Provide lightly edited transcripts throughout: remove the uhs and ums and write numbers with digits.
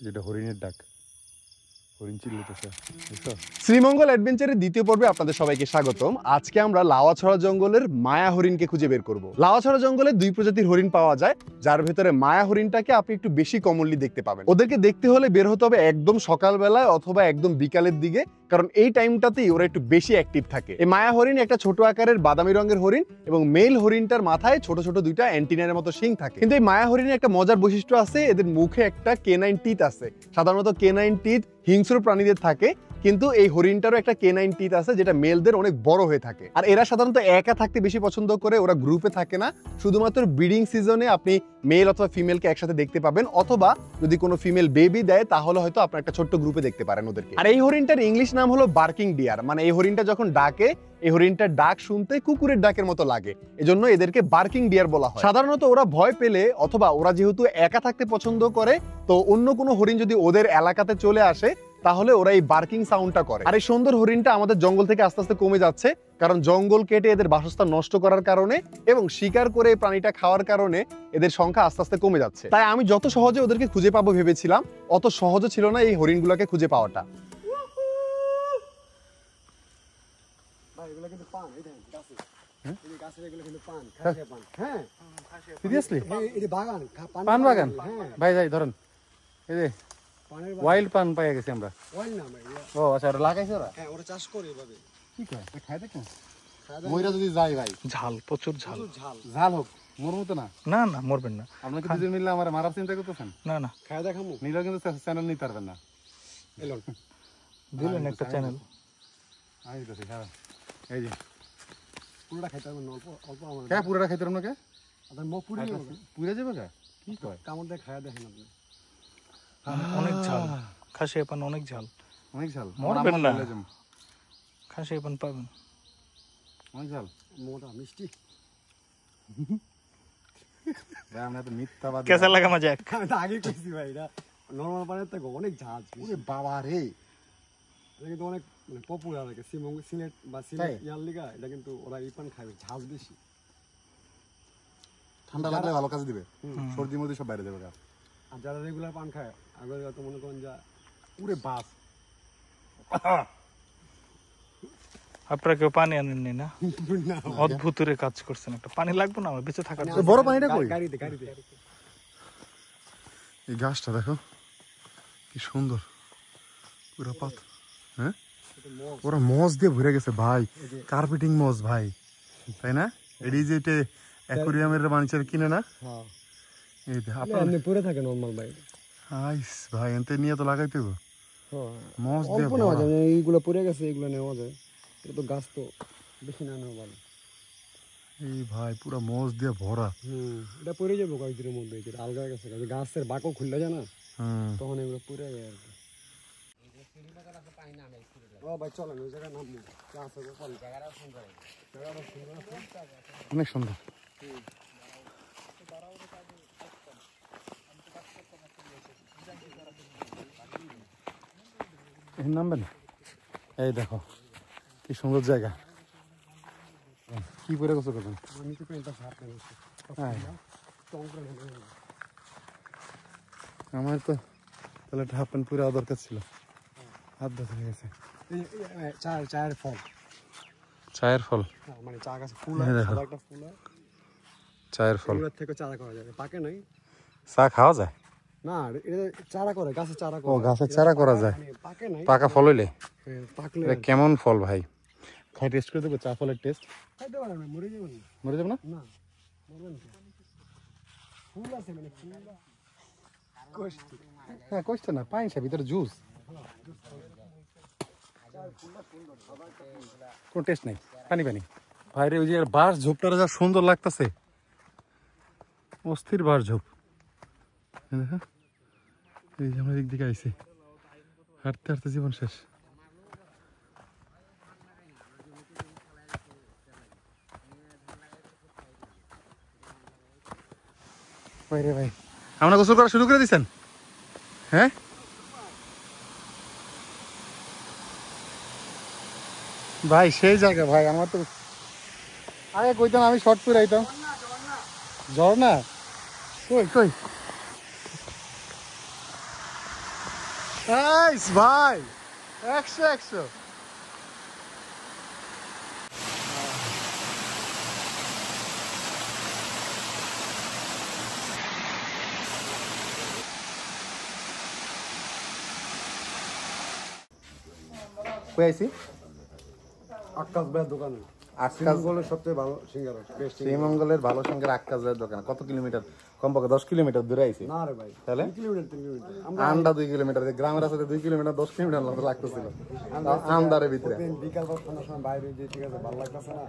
যেটা হরিণের ডাক, হরিণ চিল্লাতেছে। শ্রীমঙ্গল অ্যাডভেঞ্চারের দ্বিতীয় পর্বে আপনাদের সবাইকে স্বাগতম। আজকে আমরা লাওয়াছড়া জঙ্গলের মায়া হরিণকে খুঁজে বের করব। লাওয়াছড়া জঙ্গলে দুই প্রজাতির হরিণ পাওয়া যায়, যার ভেতরে মায়া হরিণটাকে আপনি একটু বেশি কমনলি দেখতে পাবেন। ওদেরকে দেখতে হলে বের হতে হবে একদম সকালবেলায় অথবা একদম বিকালের দিকে, কারণ এই টাইমটাতেই ওরা একটু বেশি অ্যাক্টিভ থাকে। এই মায়া হরিণ একটা ছোট আকারের বাদামি রঙের হরিণ এবং মেল হরিণটার মাথায় ছোট ছোট দুইটা অ্যান্টিনার মতো শিং থাকে। কিন্তু এই মায়া হরিণের একটা মজার বৈশিষ্ট্য আছে, এদের মুখে একটা কেনাইন টিথ আছে। সাধারণত কেনাইন টিথ হিংস্র প্রাণীদের থাকে, কিন্তু এই হরিণটারও একটা কেনাইন টিথ আছে যেটা মেলদের অনেক বড় হয়ে থাকে। আর এরা সাধারণত একা থাকতে বেশি পছন্দ করে, ওরা গ্রুপে থাকে না। শুধুমাত্র ব্রিডিং সিজনে আপনি মেল অথবা ফিমেলকে একসাথে দেখতে পাবেন, অথবা যদি কোনো ফিমেল বেবি দেয় তাহলে হয়তো আপনার একটা ছোট্ট গ্রুপে দেখতে পারেন ওদেরকে। আর এই হরিণটার ইংলিশ নাম হলো বার্কিং ডিয়ার, মানে এই হরিণটা যখন ডাকে, এই হরিণটার ডাক শুনতে কুকুরের ডাকের মতো লাগে, এজন্য এদেরকে বার্কিং ডিয়ার বলা হয়। সাধারণত ওরা ভয় পেলে অথবা ওরা যেহেতু একা থাকতে পছন্দ করে, তো অন্য কোনো হরিণ যদি ওদের এলাকাতে চলে আসে তাহলে ওরা এই বার্কিং সাউন্ডটা করে। আর এই সুন্দর হরিণটা আমাদের জঙ্গল থেকে আস্তে আস্তে কমে যাচ্ছে, কারণ জঙ্গল কেটে এদের বাসস্থান নষ্ট করার কারণে এবং শিকার করে এই প্রাণীটা খাওয়ার কারণে এদের সংখ্যা আস্তে আস্তে কমে যাচ্ছে। তাই আমি যত সহজে ওদেরকে খুঁজে পাবো ভেবেছিলাম, অত সহজে ছিল না এই হরিণগুলোকে খুঁজে পাওয়াটা। পান বাগান ভাই, যাই ধরেন এই যে ওয়াইল্ড পান পাইয়া গেছি আমরা। ও আচ্ছা, ওরা লাগাইছে, ওরা ওরা চাষ করে এভাবে। কি কয় খাই দেখুন, মইরা যদি যাই ভাই, ঝাল, প্রচুর ঝাল। ঝাল হোক, মরবো তো না। না না, মরবেন না। আপনাকে দুজন মিললে আমার মারার চিন্তা করতেছেন? না না, খায় দেখামু নিলেও কিন্তু চ্যানেল নিতে পারবেন না। এলো দিলেন একটা চ্যানেল। এই যে পুরোটা খাইতে হবে না, অল্প অল্প আমার। কে পুরোটা খাইতে পারবেন না? কে আপনার মুখ পুড়ে যাবে, পুড়ে যাবে কে? কি কয়? কামড় দিয়ে খায়া দেখেন আপনি। অনেক ঝাল, খাসিয়া পান অনেক ঝাল। অনেক ঝাল, মরবেন না, খাসিয়া পান পাবেন। অনেক ঝাল, মোটা মিষ্টি। আমরা তো মিথ্যাবাদী। কেসা লাগা মজাক। আমি তো আগে কইছি ভাই, এটা নরমাল পানির থেকে অনেক ঝাল। ওরে বাবা রে, এটা কিন্তু অনেক মানে পপুলার লাগে সিলেট বা সিলেট ইয়ার লিগা। এটা কিন্তু ওরা এই পান খাবে, ঝাল বেশি। ঠান্ডা লাগলে ভালো কাজ দিবে, সর্দির মধ্যে সব বাইরে যাবে। আর যারা রেগুলার পান খায় আগে তো মনে করেন যা উরে বাস, আপনারা কেউ পানি আনেননি না? অদ্ভুত রে কাজ করছেন। একটা পানি লাগবে না আমার বেঁচে থাকার জন্য? বড় পানিটা কই? গাড়িতে গাড়িতে। এই গাছটা দেখো কি সুন্দর, পুরো পাত। হ্যাঁ, ওরা মজ দিয়ে ভরে গেছে ভাই, কার্পেটিং মজ ভাই, তাই না? এডি যেটা অ্যাকোরিয়ামের বানিচার কিনে না? হ্যাঁ, এই আপনি পুরো থাকে নরমাল ভাই। আইস ভাই, এনতে নিয়ে তো লাগাইতে হবে। হ্যাঁ, মজ দিয়ে অল্প নেওয়া যায়, এইগুলো পড়ে গেছে, এগুলো নেওয়া যায়। এটা তো গাছ তো বেশি না নেওয়া ভালো। এই ভাই পুরো মজ দিয়ে ভরা। এটা পড়ে যাবো কয়েকদিনের মধ্যে, যেটা আলগা গেছে, গাছের বাঁকও খুললে যায় না, তখন এগুলো পড়ে যায় আর কি। ও ভাই চলেন ওই জায়গায় নামবো, অনেক সুন্দর। নামবেন? এই দেখো কি সুন্দর জায়গা। কি করে গোসল করবেন? আমি তো পেনটা সার পেয়েছি। আমার তো তাহলে হাফ প্যান্ট পুরো দরকার ছিল, হাত ধরে হয়ে গেছে। চায়ের ফল, চায়ের ফল মানে চা গাছে ফুল হয়, সাদা একটা ফুল হয়, চায়ের ফল থেকে চারা করা যাবে। পাকে নাই, চা খাওয়া যায় না এটা চারা করে, গাছে চারা করে। ও গাছের চারা করা যায়, পাকে নাই, পাকা ফল হইলে। পাকলে কেমন ফল ভাই? খাই টেস্ট করে দেবো, চা ফলের টেস্ট। খাইতে পারেন না, মরে যাবেন না। মরে যাবো না? না মরবেন না, ফুল আছে মানে ফুল কষ্ট। হ্যাঁ কষ্ট না, পাইন সে ভিতরে জুস, কোনো টেস্ট নাই, পানি পানি। ভাইরে ওই যে বাঁশ ঝোপটার যা সুন্দর লাগতেছে, অস্থির বাঁশ ঝোপ। দেখো এই যে আমরা দিক দিকে আইছি, হাঁটতে হাঁটতে জীবন শেষ। ভাই রে ভাই, আমরা গোসল করা শুরু করে দিচ্ছেন? হ্যাঁ ভাই সেই জায়গা ভাই, আমার তো আগে কইতাম আমি শর্ট করে আইতাম। ঝর্ণা কই কই? ভাই 100 কই আইছি আকাশ ভাইয়ের দোকানে আকাশ শ্রীমঙ্গলের সবচেয়ে ভালো সিঙ্গারা বেস্ট শ্রীমঙ্গলের ভালো সঙ্গে আকাশ ভাইয়ের দোকান কত কিলোমিটার কমপক্ষে 10 কিলোমিটার দূরে আইছি না রে ভাই তাহলে 2 কিলোমিটার 3 কিলোমিটার আমরা আন্ডা 2 কিলোমিটার গ্রামের রাস্তাতে 2 কিলোমিটার 10 কিলোমিটার মতো লাগতেছিল আন্দারের ভিতরে প্রতিদিন বিকাল 5টার সময় বাইরে যে ঠিক আছে ভালো লাগতেছে না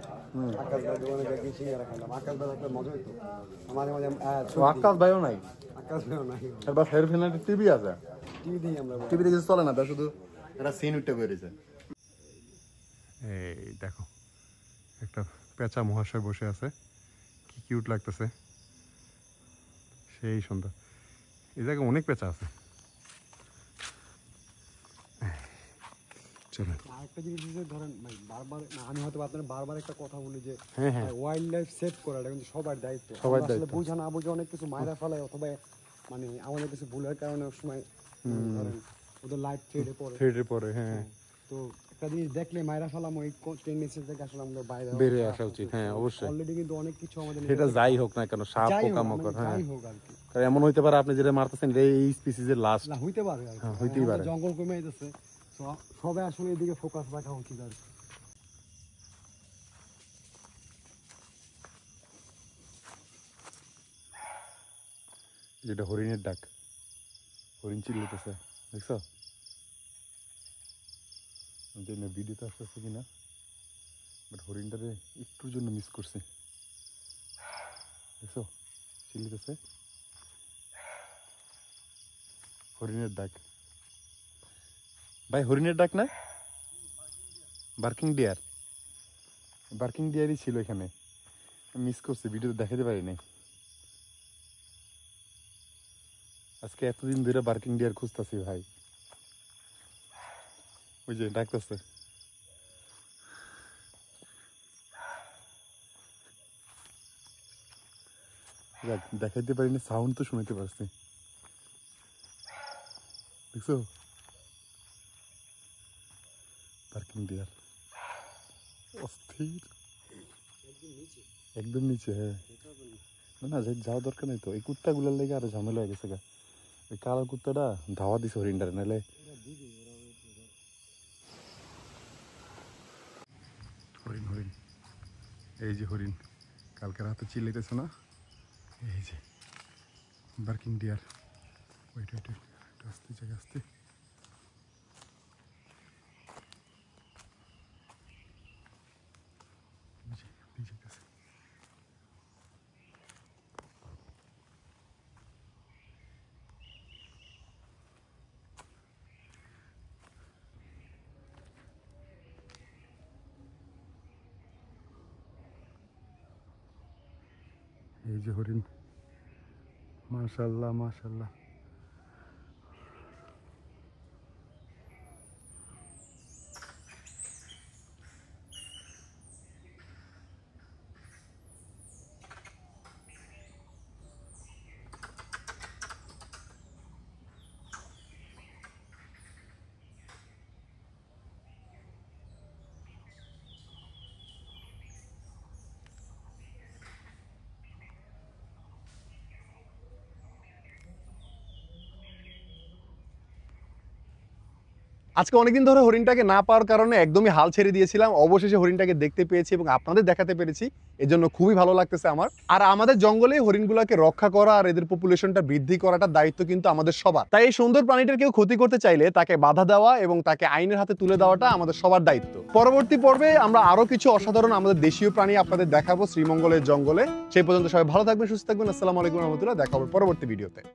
আকাশ ভাইয়ের দোকানে গিয়ে সিঙ্গারা খেলাম আকাশ ভাই একটা মজা হইতো মাঝে মাঝে ও আকাশ ভাইও নাই আকাশ ভাইও নাই এবার ফের ফিনালি টিভি আছে টিভি দিই আমরা টিভিতে কিছু চলে না তার শুধু একটা সিন উঠতে বেরিয়েছে এই দেখো একটা পেঁচা মহাশয় বসে আছে কি কিউট লাগতেছে সেই সুন্দর এই জায়গায় অনেক পেঁচা আছে চলেন আরেকটা জিনিস যে ধরেন ভাই বারবার না আমি হয়তো আপনার বারবার একটা কথা বলি যে হ্যাঁ হ্যাঁ ওয়াইল্ড লাইফ সেভ করা এটা কিন্তু সবার দায়িত্ব সবার আমরা আসলে দায়িত্ব। বুঝা না বুঝে অনেক কিছু মায়েরা ফেলায় অথবা মানে আমাদের কিছু ভুলের কারণে অনেক সময় ধরেন ওদের লাইফ থ্রেডে পড়ে থিয়েটারে পরে হ্যাঁ তো একটা জিনিস দেখলে মায়েরা ফেলাম ওই টেন্ডেন্সি থেকে আসলে আমাদের বাইরে বেড়ে আসা উচিত হ্যাঁ অবশ্যই অলরেডি কিন্তু অনেক কিছু আমাদের সেটা যাই হোক না কেন সাপ যাই হোক, পোকা মানে মকর হ্যাঁ যাই হোক আর কি কারণ এমন হইতে পারে আপনি যেটা মারতেছেন এটা এই স্পিসিসের লাস্ট না হইতে পারে আর কি। হ্যাঁ, হইতেই পারে। আমাদের জঙ্গল কমে যাচ্ছে সবাই আসলে এদিকে ফোকাস রাখা উচিত আর কি যেটা হরিণের ডাক হরিণ চিল্লিতেছে দেখছো জানি না ভিডিওতে আসতেছে কিনা বাট হরিণটারে একটুর জন্য মিস করছে দেখছো চিল্লিতেছে হরিণের ডাক ভাই হরিণের ডাক না বার্কিং ডিয়ারই ছিল এখানে মিস করছে ভিডিওতে দেখাতে পারিনি আজকে এতদিন ধরে বার্কিং ডিয়ার খুঁজতেছি ভাই ওই যে ডাকতেছে দেখাইতে পারিনি সাউন্ড তো শুনতে পারছি দেখছো পার্কিং ডিয়ার অস্থির একদম নিচে হ্যাঁ না না যাওয়া দরকার নেই তো এই কুত্তাগুলোর লেগে আরো ঝামেলা হয়ে গেছে গা ওই কালো কুত্তাটা ধাওয়া দিছে হরিণটারে নাহলে হরিণ হরিণ এই যে হরিণ কালকে রাতে চিল্লাইতেছে না এই যে barking deer wait wait wait আস্তে জায়গা আস্তে যেতেছে এই যে হরিণ মাশাআল্লাহ মাশাআল্লাহ আজকে অনেকদিন ধরে হরিণটাকে না পাওয়ার কারণে একদমই হাল ছেড়ে দিয়েছিলাম অবশেষে হরিণটাকে দেখতে পেয়েছি এবং আপনাদের দেখাতে পেরেছি এজন্য খুবই ভালো লাগতেছে আমার আর আমাদের জঙ্গলে হরিণগুলোকে রক্ষা করা আর এদের পপুলেশনটা বৃদ্ধি করাটার দায়িত্ব কিন্তু আমাদের সবার তাই এই সুন্দর প্রাণীটার কেউ ক্ষতি করতে চাইলে তাকে বাধা দেওয়া এবং তাকে আইনের হাতে তুলে দেওয়াটা আমাদের সবার দায়িত্ব পরবর্তী পর্বে আমরা আরো কিছু অসাধারণ আমাদের দেশীয় প্রাণী আপনাদের দেখাবো শ্রীমঙ্গলের জঙ্গলে সেই পর্যন্ত সবাই ভালো থাকবেন সুস্থ থাকবেন আসসালামু আলাইকুম রহমতুল্লাহ দেখা হবে পরবর্তী ভিডিওতে